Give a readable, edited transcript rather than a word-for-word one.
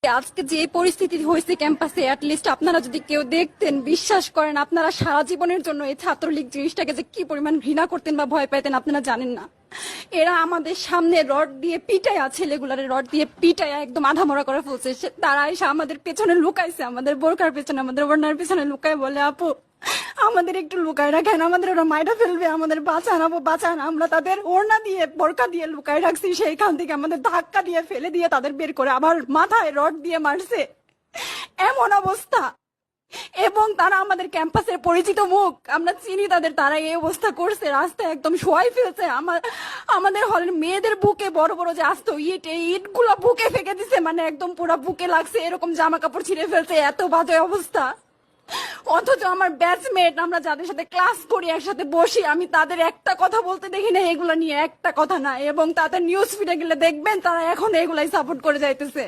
আজকে যে পরিস্থিতি হয়েছে ক্যাম্পাসে, অ্যাটলিস্ট আপনারা যদি কেউ দেখতেন, বিশ্বাস করেন আপনারা সারা জীবনের জন্য এই ছাত্রলীগ জিনিসটাকে যে কি পরিমাণ ঘৃণা করতেন বা ভয় পাইতেন আপনারা জানেন না। এরা আমাদের সামনে রড দিয়ে পিটায়া, ছেলেগুলারে রড দিয়ে পিটায়া একদম আধামরা করে ফেলছে। তারা এসে আমাদের পেছনে লুকাইছে, আমাদের বোরকার পেছনে, আমাদের ওড়নার পেছনে লুকায় বলে, আপু আমাদের একটু লুকায় রাখেন, আমাদের ওরা মাইরা ফেলবে, আমাদের বাঁচান আপু বাঁচান। আমরা তাদের ওড়না দিয়ে বোরকা দিয়ে লুকায় রাখছি, সেইখান থেকে আমাদের ধাক্কা দিয়ে ফেলে দিয়ে তাদের বের করে আবার মাথায় রড দিয়ে মারছে, এমন অবস্থা। এবং তারা আমাদের ক্যাম্পাসের পরিচিত মুখ, আমরা চিনি তাদের, তারা এই অবস্থা করছে, রাস্তায় একদম শোয়াই ফেলছে। আমাদের হলের মেয়েদের বুকে বড় বড় যে আসতো ইট, এই ইট গুলো বুকে ফেঁকে দিছে, মানে একদম পুরো বুকে লাগছে, এরকম জামা কাপড় ছিঁড়ে ফেলছে, এত বাজে অবস্থা। অথচ আমার ব্যাচমেট, আমরা যাদের সাথে ক্লাস করি, একসাথে বসি, আমি তাদের একটা কথা বলতে দেখি না এগুলো নিয়ে, একটা কথা না। এবং তাদের নিউজ ফিডে গেলে দেখবেন তারা এখন এগুলাই সাপোর্ট করে যাইতেছে।